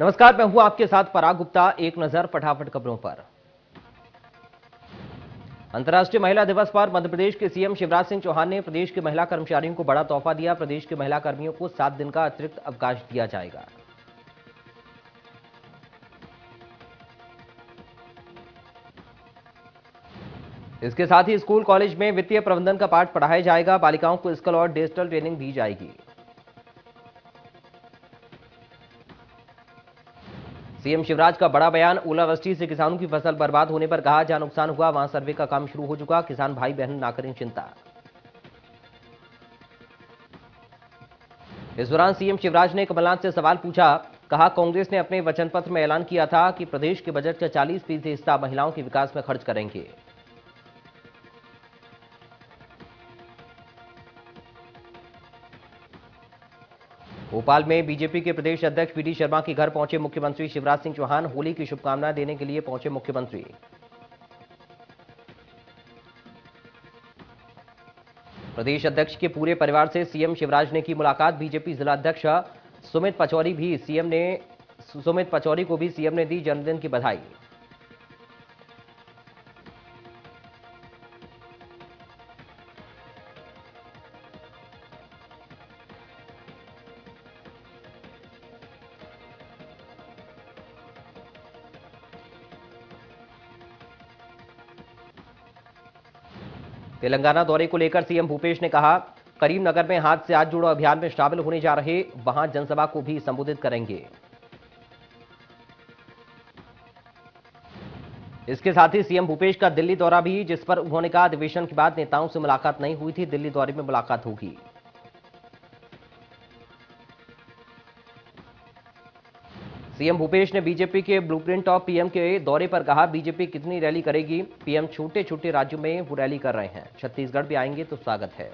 नमस्कार, मैं हूं आपके साथ पराग गुप्ता। एक नजर फटाफट खबरों पर। अंतर्राष्ट्रीय महिला दिवस पर मध्य प्रदेश के सीएम शिवराज सिंह चौहान ने प्रदेश के महिला कर्मचारियों को बड़ा तोहफा दिया। प्रदेश के महिला कर्मियों को 7 दिन का अतिरिक्त अवकाश दिया जाएगा। इसके साथ ही स्कूल कॉलेज में वित्तीय प्रबंधन का पाठ पढ़ाया जाएगा। बालिकाओं को स्किल और डिजिटल ट्रेनिंग दी जाएगी। सीएम शिवराज का बड़ा बयान। ओलावृष्टि से किसानों की फसल बर्बाद होने पर कहा, जहां नुकसान हुआ वहां सर्वे का काम शुरू हो चुका। किसान भाई बहन ना करें चिंता। इस दौरान सीएम शिवराज ने कमलनाथ से सवाल पूछा। कहा, कांग्रेस ने अपने वचन पत्र में ऐलान किया था कि प्रदेश के बजट का 40% हिस्सा महिलाओं के विकास में खर्च करेंगे। भोपाल में बीजेपी के प्रदेश अध्यक्ष वीडी शर्मा के घर पहुंचे मुख्यमंत्री शिवराज सिंह चौहान। होली की शुभकामनाएं देने के लिए पहुंचे मुख्यमंत्री। प्रदेश अध्यक्ष के पूरे परिवार से सीएम शिवराज ने की मुलाकात। बीजेपी जिला अध्यक्ष सुमित पचौरी को भी सीएम ने दी जन्मदिन की बधाई। तेलंगाना दौरे को लेकर सीएम भूपेश ने कहा, करीमनगर में हाथ से हाथ जोड़ो अभियान में शामिल होने जा रहे, वहां जनसभा को भी संबोधित करेंगे। इसके साथ ही सीएम भूपेश का दिल्ली दौरा भी, जिस पर उन्होंने कहा, अधिवेशन के बाद नेताओं से मुलाकात नहीं हुई थी, दिल्ली दौरे में मुलाकात होगी। सीएम भूपेश ने बीजेपी के ब्लूप्रिंट ऑफ पीएम के दौरे पर कहा, बीजेपी कितनी रैली करेगी। पीएम छोटे छोटे राज्यों में वो रैली कर रहे हैं, छत्तीसगढ़ भी आएंगे तो स्वागत है।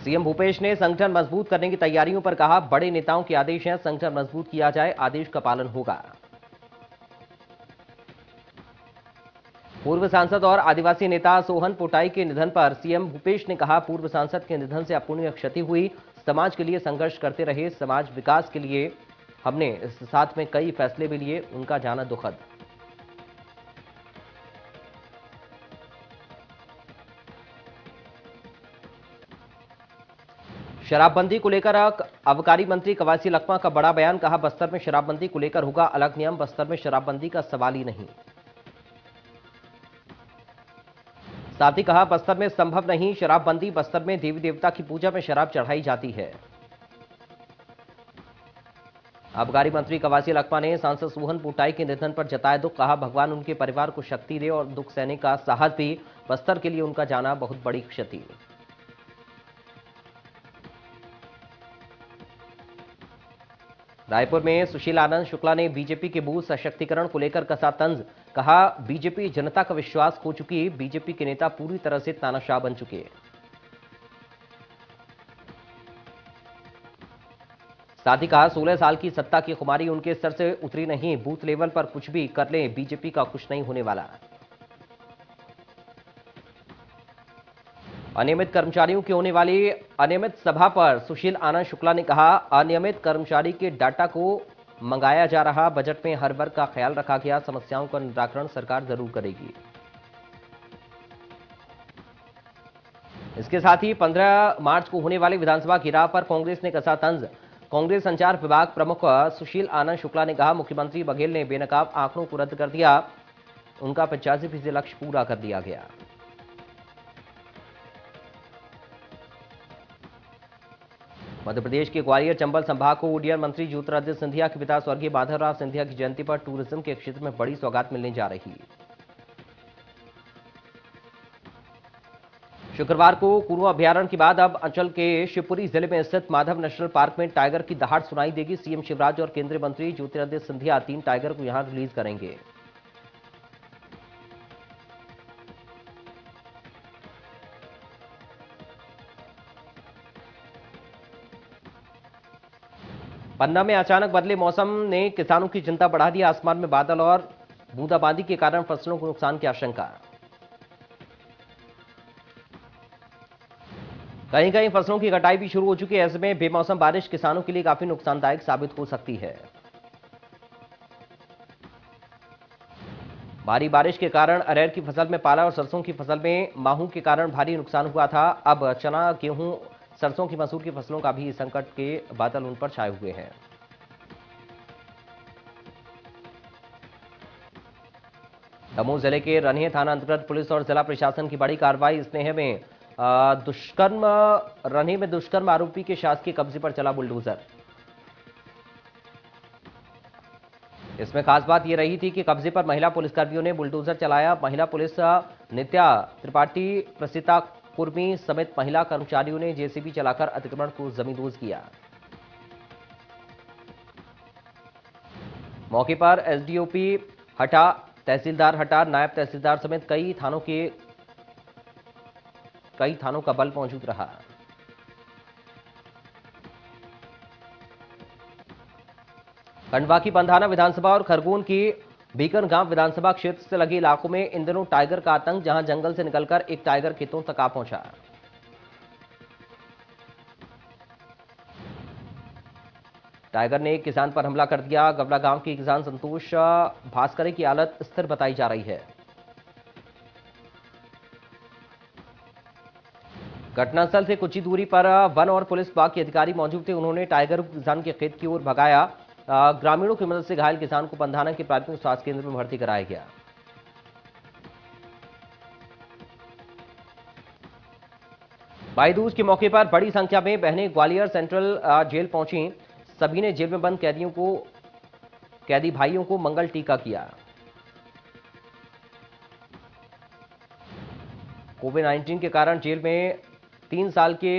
सीएम भूपेश ने संगठन मजबूत करने की तैयारियों पर कहा, बड़े नेताओं के आदेश हैं, संगठन मजबूत किया जाए, आदेश का पालन होगा। पूर्व सांसद और आदिवासी नेता सोहन पोटाई के निधन पर सीएम भूपेश ने कहा, पूर्व सांसद के निधन से अपूर्णीय क्षति हुई। समाज के लिए संघर्ष करते रहे, समाज विकास के लिए हमने साथ में कई फैसले भी लिए, उनका जाना दुखद। शराबबंदी को लेकर आबकारी मंत्री कवासी लखमा का बड़ा बयान। कहा, बस्तर में शराबबंदी को लेकर होगा अलग नियम, बस्तर में शराबबंदी का सवाल ही नहीं। साथ ही कहा, बस्तर में संभव नहीं शराबबंदी, बस्तर में देवी देवता की पूजा में शराब चढ़ाई जाती है। आबकारी मंत्री कवासी लखमा ने सांसद सोहन पोटाई के निधन पर जताया दुख। कहा, भगवान उनके परिवार को शक्ति दे और दुख सहने का साहस भी। बस्तर के लिए उनका जाना बहुत बड़ी क्षति। रायपुर में सुशील आनंद शुक्ला ने बीजेपी के बूथ सशक्तिकरण को लेकर कसा तंज। कहा, बीजेपी जनता का विश्वास खो चुकी, बीजेपी के नेता पूरी तरह से तानाशाह बन चुके। साथ ही कहा, 16 साल की सत्ता की खुमारी उनके सर से उतरी नहीं, बूथ लेवल पर कुछ भी कर ले, बीजेपी का कुछ नहीं होने वाला। अनियमित कर्मचारियों की होने वाली अनियमित सभा पर सुशील आनंद शुक्ला ने कहा, अनियमित कर्मचारी के डाटा को मंगाया जा रहा, बजट में हर वर्ग का ख्याल रखा गया, समस्याओं का निराकरण सरकार जरूर करेगी। इसके साथ ही 15 मार्च को होने वाले विधानसभा घेराव पर कांग्रेस ने कसा तंज। कांग्रेस संचार विभाग प्रमुख सुशील आनंद शुक्ला ने कहा, मुख्यमंत्री बघेल ने बेनकाब आंकड़ों को रद्द कर दिया, उनका 85% लक्ष्य पूरा कर दिया गया। मध्य प्रदेश के ग्वालियर चंबल संभाग को उड्डयन मंत्री ज्योतिरादित्य सिंधिया के पिता स्वर्गीय माधवराव सिंधिया की जयंती पर टूरिज्म के क्षेत्र में बड़ी सौगात मिलने जा रही है। शुक्रवार को कुरुआ अभ्यारण्य के बाद अब अंचल के शिवपुरी जिले में स्थित माधव नेशनल पार्क में टाइगर की दहाड़ सुनाई देगी। सीएम शिवराज और केंद्रीय मंत्री ज्योतिरादित्य सिंधिया 3 टाइगर को यहां रिलीज करेंगे। पन्ना में अचानक बदले मौसम ने किसानों की चिंता बढ़ा दी। आसमान में बादल और बूंदाबांदी के कारण फसलों को नुकसान की आशंका। कहीं कहीं फसलों की कटाई भी शुरू हो चुकी है। ऐसे में बेमौसम बारिश किसानों के लिए काफी नुकसानदायक साबित हो सकती है। भारी बारिश के कारण अरहर की फसल में पाला और सरसों की फसल में माहू के कारण भारी नुकसान हुआ था। अब चना, गेहूं, सरसों की मसूर की फसलों का भी संकट के बादल उन पर छाए हुए हैं। दमोह जिले के रनिया थाना अंतर्गत पुलिस और जिला प्रशासन की बड़ी कार्रवाई। स्नेह में दुष्कर्म रनिया में दुष्कर्म आरोपी के शासकीय कब्जे पर चला बुलडोजर। इसमें खास बात यह रही थी कि कब्जे पर महिला पुलिसकर्मियों ने बुलडोजर चलाया। महिला पुलिस नित्या त्रिपाठी, प्रसिता कुर्मी समेत महिला कर्मचारियों ने जेसीबी चलाकर अतिक्रमण को जमींदोज किया। मौके पर एसडीओपी हटा, तहसीलदार हटा, नायब तहसीलदार समेत कई थानों का बल मौजूद रहा। खंडवा की पंधाना विधानसभा और खरगोन की बीकन गांव विधानसभा क्षेत्र से लगे इलाकों में इन दिनों टाइगर का आतंक, जहां जंगल से निकलकर एक टाइगर खेतों तक आ पहुंचा। टाइगर ने एक किसान पर हमला कर दिया। गवला गांव के किसान संतोष भास्करे की हालत स्थिर बताई जा रही है। घटनास्थल से कुछ ही दूरी पर वन और पुलिस विभाग के अधिकारी मौजूद थे। उन्होंने टाइगर को किसान के खेत की ओर भगाया। ग्रामीणों की मदद से घायल किसान को पंधाना के प्राथमिक स्वास्थ्य केंद्र में भर्ती कराया गया। भाई दूज के मौके पर बड़ी संख्या में बहनें ग्वालियर सेंट्रल जेल पहुंची। सभी ने जेल में बंद कैदी भाइयों को मंगल टीका किया। कोविड-19 के कारण जेल में 3 साल के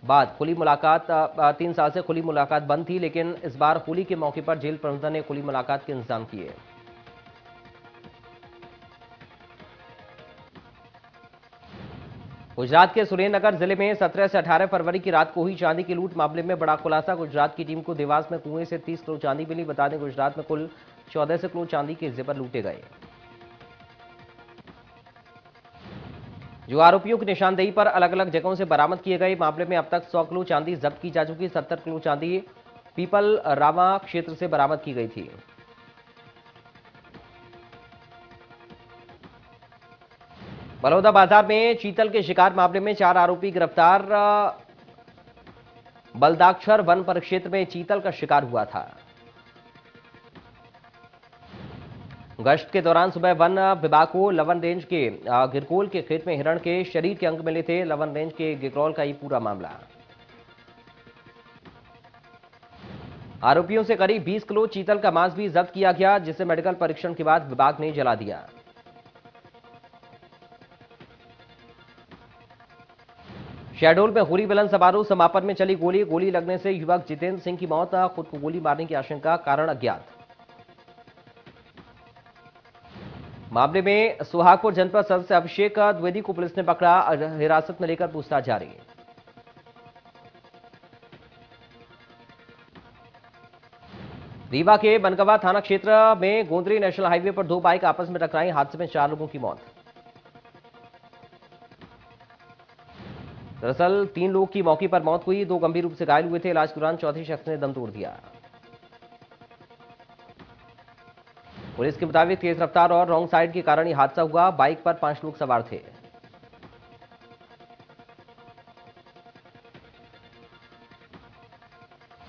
बाद खुली मुलाकात 3 साल से खुली मुलाकात बंद थी, लेकिन इस बार होली के मौके पर जेल प्रबंधन ने खुली मुलाकात के इंतजाम किए। गुजरात के सुरेंद्रनगर जिले में 17 से 18 फरवरी की रात को हुई चांदी की लूट मामले में बड़ा खुलासा। गुजरात की टीम को देवास में कुएं से 30 किलो चांदी मिली। बता दें, गुजरात में कुल 14 किलो चांदी के जेवर लूटे गए। जो आरोपियों की निशानदेही पर अलग अलग जगहों से बरामद किए गए। मामले में अब तक 100 किलो चांदी जब्त की जा चुकी। 70 किलो चांदी पीपल रामा क्षेत्र से बरामद की गई थी। बलौदा बाजार में चीतल के शिकार मामले में 4 आरोपी गिरफ्तार। बलदाक्षर वन परिक्षेत्र में चीतल का शिकार हुआ था। गश्त के दौरान सुबह वन विभाग को लवन रेंज के गिरकोल के खेत में हिरण के शरीर के अंग मिले थे। लवन रेंज के गिरकोल का ये पूरा मामला। आरोपियों से करीब 20 किलो चीतल का मांस भी जब्त किया गया, जिसे मेडिकल परीक्षण के बाद विभाग ने जला दिया। शहडोल में होली मिलन समारोह समापन में चली गोली लगने से युवक जितेंद्र सिंह की मौत। खुद को गोली मारने की आशंका, कारण अज्ञात। मामले में सुहागपुर जनपद सदस्य अभिषेक द्विवेदी को पुलिस ने पकड़ा। हिरासत में लेकर पूछताछ जारी। रीवा के बनगवा थाना क्षेत्र में गोंदरी नेशनल हाईवे पर 2 बाइक आपस में टकराई। हादसे में 4 लोगों की मौत। दरअसल 3 लोगों की मौके पर मौत हुई, 2 गंभीर रूप से घायल हुए थे। इलाज के दौरान चौथे शख्स ने दम तोड़ दिया। पुलिस के मुताबिक तेज रफ्तार और रॉन्ग साइड के कारण यह हादसा हुआ। बाइक पर 5 लोग सवार थे।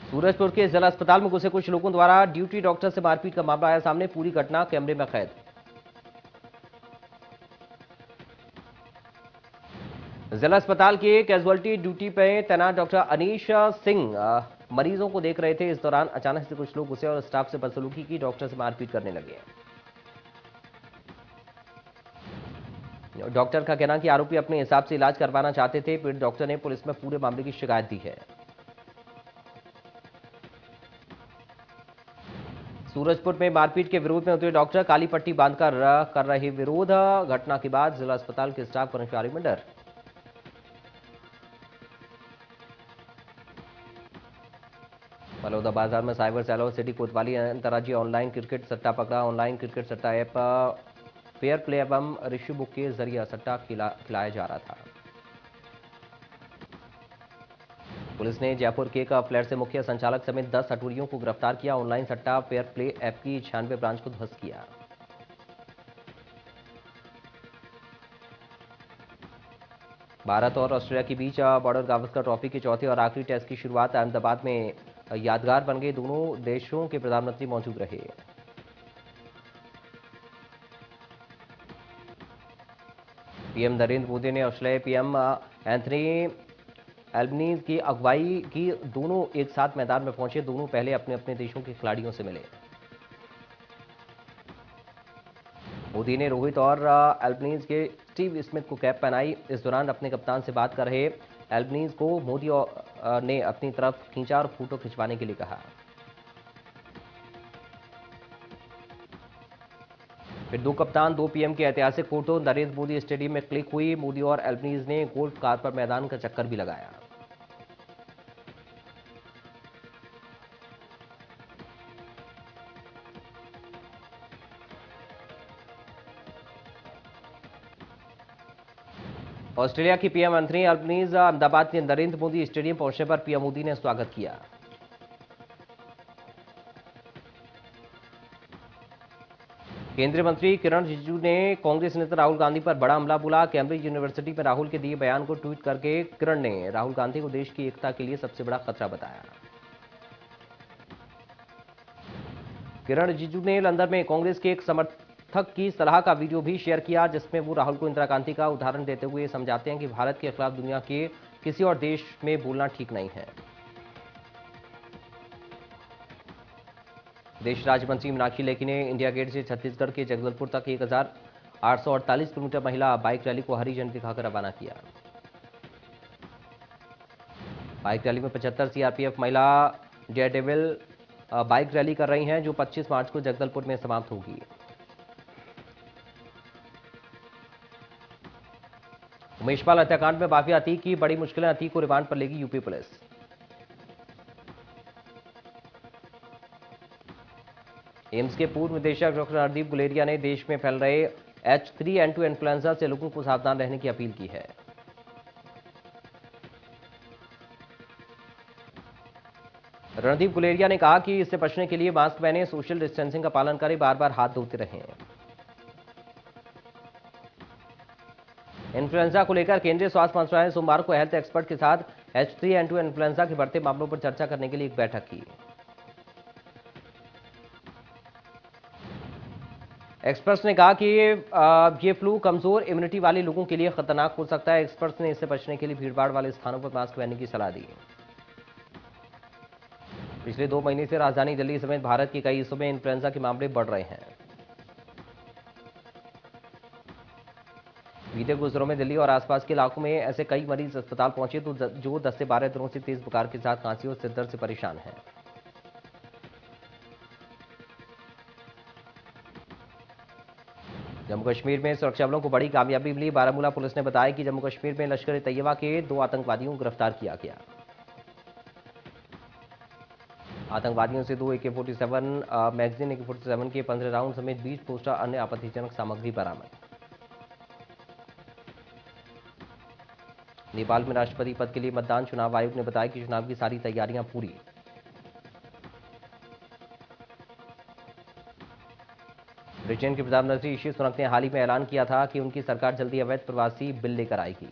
सूरजपुर के जिला अस्पताल में घुसे कुछ लोगों द्वारा ड्यूटी डॉक्टर से मारपीट का मामला आया सामने। पूरी घटना कैमरे में कैद। जिला अस्पताल के कैजुअल्टी ड्यूटी पे तैनात डॉक्टर अनीश सिंह मरीजों को देख रहे थे। इस दौरान अचानक से कुछ लोग घुसे और स्टाफ से बदसलूकी की, डॉक्टर से मारपीट करने लगे। डॉक्टर का कहना कि आरोपी अपने हिसाब से इलाज करवाना चाहते थे। पीड़ित डॉक्टर ने पुलिस में पूरे मामले की शिकायत दी है। सूरजपुर में मारपीट के विरोध में उतरे डॉक्टर काली पट्टी बांधकर कर रहे विरोध। घटना के बाद जिला अस्पताल के स्टाफ कर्मचारी में डर। बलौदा बाजार में साइबर सेल और सिटी कोतवाली अंतर्राज्यीय ऑनलाइन क्रिकेट सट्टा पकड़ा। ऑनलाइन क्रिकेट सट्टा ऐप फेयर प्ले एवं ऋषि बुक के जरिए सट्टा खिलाया जा रहा था। पुलिस ने जयपुर के एक फ्लैट से मुख्य संचालक समेत 10 हटूरियों को गिरफ्तार किया। ऑनलाइन सट्टा फेयर प्ले ऐप की 96 ब्रांच को ध्वस्त किया। भारत और ऑस्ट्रेलिया के बीच बॉर्डर गावस्कर ट्रॉफी के चौथे और आखिरी टेस्ट की शुरुआत अहमदाबाद में यादगार बन गई। दोनों देशों के प्रधानमंत्री मौजूद रहे। पीएम नरेंद्र मोदी ने ऑस्ट्रेलियाई पीएम एंथनी एल्बनीज की अगुवाई की। दोनों एक साथ मैदान में पहुंचे। दोनों पहले अपने अपने देशों के खिलाड़ियों से मिले। मोदी ने रोहित और एल्बनीज के स्टीव स्मिथ को कैप पहनाई। इस दौरान अपने कप्तान से बात कर रहे एल्बनीज को मोदी ने अपनी तरफ खींचा और फोटो खिंचवाने के लिए कहा। फिर दो कप्तान दो पीएम की ऐतिहासिक फोटो नरेंद्र मोदी स्टेडियम में क्लिक हुई। मोदी और एल्बनीज ने गोल्फ कार पर मैदान का चक्कर भी लगाया। ऑस्ट्रेलिया की पीएम एंथनी एल्बनीज अहमदाबाद के नरेंद्र मोदी स्टेडियम पहुंचने पर पीएम मोदी ने स्वागत किया। केंद्रीय मंत्री किरण रिजिजू ने कांग्रेस नेता राहुल गांधी पर बड़ा हमला बोला। कैम्ब्रिज यूनिवर्सिटी में राहुल के दिए बयान को ट्वीट करके किरण ने राहुल गांधी को देश की एकता के लिए सबसे बड़ा खतरा बताया। किरण रिजिजू ने लंदन में कांग्रेस के एक समर्थक की सलाह का वीडियो भी शेयर किया, जिसमें वो राहुल को इंदिरा गांधी का उदाहरण देते हुए समझाते हैं कि भारत के खिलाफ दुनिया के किसी और देश में बोलना ठीक नहीं है। विदेश राज्य मंत्री मीनाक्षी लेखी ने इंडिया गेट से छत्तीसगढ़ के जगदलपुर तक 1848 किलोमीटर महिला बाइक रैली को हरी झंडी दिखाकर रवाना किया। बाइक रैली में 75 सीआरपीएफ महिला डेयरडेविल बाइक रैली कर रही हैं, जो 25 मार्च को जगदलपुर में समाप्त होगी। उमेशपाल हत्याकांड में माफिया अतीक की बड़ी मुश्किलें, अतीक को रिमांड पर लेगी यूपी पुलिस। एम्स के पूर्व निदेशक डॉक्टर रणदीप गुलेरिया ने देश में फैल रहे H3N2 इन्फ्लुएंजा से लोगों को सावधान रहने की अपील की है। रणदीप गुलेरिया ने कहा कि इससे बचने के लिए मास्क पहने, सोशल डिस्टेंसिंग का पालन करें, बार बार हाथ धोते रहें। इन्फ्लुएंजा को लेकर केंद्रीय स्वास्थ्य मंत्रालय ने सोमवार को हेल्थ एक्सपर्ट के साथ H3N2 इन्फ्लुएंजा के बढ़ते मामलों पर चर्चा करने के लिए एक बैठक की। एक्सपर्ट्स ने कहा कि ये फ्लू कमजोर इम्यूनिटी वाले लोगों के लिए खतरनाक हो सकता है। एक्सपर्ट्स ने इससे बचने के लिए भीड़भाड़ वाले स्थानों पर मास्क पहनने की सलाह दी। पिछले 2 महीने से राजधानी दिल्ली समेत भारत के कई हिस्सों में इन्फ्लुएंजा के मामले बढ़ रहे हैं। बीते कुछ दिनों में दिल्ली और आसपास के इलाकों में ऐसे कई मरीज अस्पताल पहुंचे जो 10 से 12 दिनों से तेज बुखार के साथ खांसी और सिरदर्द से परेशान हैं। जम्मू कश्मीर में सुरक्षा बलों को बड़ी कामयाबी मिली। बारामूला पुलिस ने बताया कि जम्मू कश्मीर में लश्कर ए तैयबा के 2 आतंकवादियों को गिरफ्तार किया गया। आतंकवादियों से 2 AK-47 मैगजीन, AK-47 के 15 राउंड समेत 20 पोस्टर, अन्य आपत्तिजनक सामग्री बरामद। नेपाल में राष्ट्रपति पद के लिए मतदान, चुनाव आयोग ने बताया कि चुनाव की सारी तैयारियां पूरी। ब्रिटेन के प्रधानमंत्री ऋषि सुनक ने हाल ही में ऐलान किया था कि उनकी सरकार जल्दी अवैध प्रवासी बिल लेकर आएगी।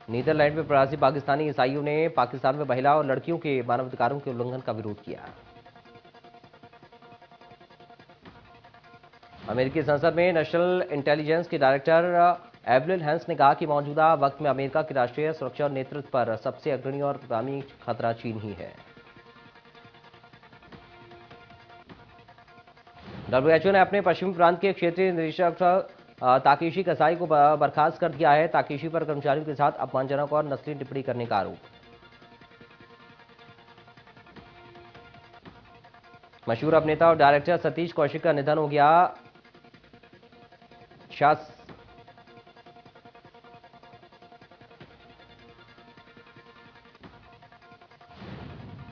नीदरलैंड में प्रवासी पाकिस्तानी ईसाइयों ने पाकिस्तान में महिला और लड़कियों के मानवाधिकारों के उल्लंघन का विरोध किया। अमेरिकी संसद में नेशनल इंटेलिजेंस के डायरेक्टर एवलिन हेंस ने कहा कि मौजूदा वक्त में अमेरिका की राष्ट्रीय सुरक्षा और नेतृत्व पर सबसे अग्रणी और प्रगामी खतरा चीन ही है। WHO ने अपने पश्चिमी प्रांत के क्षेत्रीय निदेशक ताकेशी कसाई को बर्खास्त कर दिया है। ताकेशी पर कर्मचारियों के साथ अपमानजनक और नस्लीय टिप्पणी करने का आरोप। मशहूर अभिनेता और डायरेक्टर सतीश कौशिक का निधन हो गया।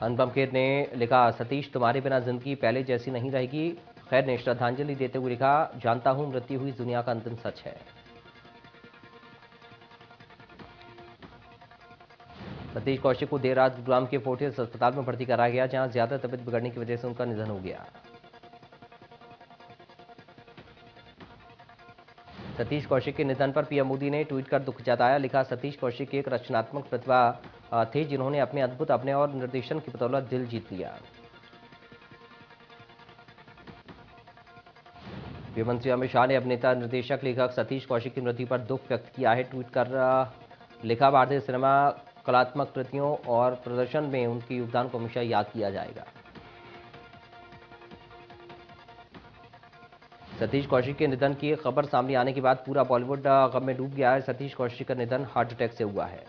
अनुपम खेर ने लिखा, सतीश तुम्हारे बिना जिंदगी पहले जैसी नहीं रहेगी। खैर ने श्रद्धांजलि देते हुए लिखा, जानता हूं मृत्यु हुई दुनिया का अंतिम सच है। सतीश कौशिक को देर रात गुरुग्राम के फोर्टिस अस्पताल में भर्ती कराया गया, जहां ज्यादा तबीयत बिगड़ने की वजह से उनका निधन हो गया। सतीश कौशिक के निधन पर पीएम मोदी ने ट्वीट कर दुख जताया। लिखा, सतीश कौशिक एक रचनात्मक प्रतिभा थे, जिन्होंने अपने अद्भुत अपने और निर्देशन की बदौलत दिल जीत लिया। गृह मंत्री अमित शाह ने अभिनेता, निर्देशक, लेखक सतीश कौशिक की मृत्यु पर दुख व्यक्त किया है। ट्वीट कर लिखा, भारतीय सिनेमा कलात्मक कृतियों और प्रदर्शन में उनके योगदान को हमेशा याद किया जाएगा। सतीश कौशिक के निधन की खबर सामने आने के बाद पूरा बॉलीवुड गम में डूब गया है। सतीश कौशिक का निधन हार्ट अटैक से हुआ है।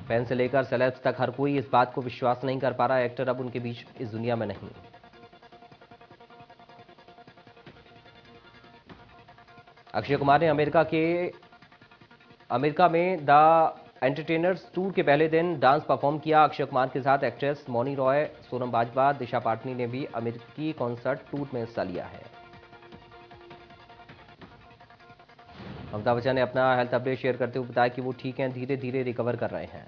फैन से लेकर सेलेब्स तक हर कोई इस बात को विश्वास नहीं कर पा रहा। एक्टर अब उनके बीच इस दुनिया में नहीं। अक्षय कुमार ने अमेरिका में द एंटरटेनर्स टूर के पहले दिन डांस परफॉर्म किया। अक्षय कुमार के साथ एक्ट्रेस मौनी रॉय, सोनम बाजवा, दिशा पाटनी ने भी अमेरिकी कॉन्सर्ट टूर में हिस्सा लिया है। अमिताभ बच्चन ने अपना हेल्थ अपडेट शेयर करते हुए बताया कि वो ठीक हैं, धीरे धीरे रिकवर कर रहे हैं।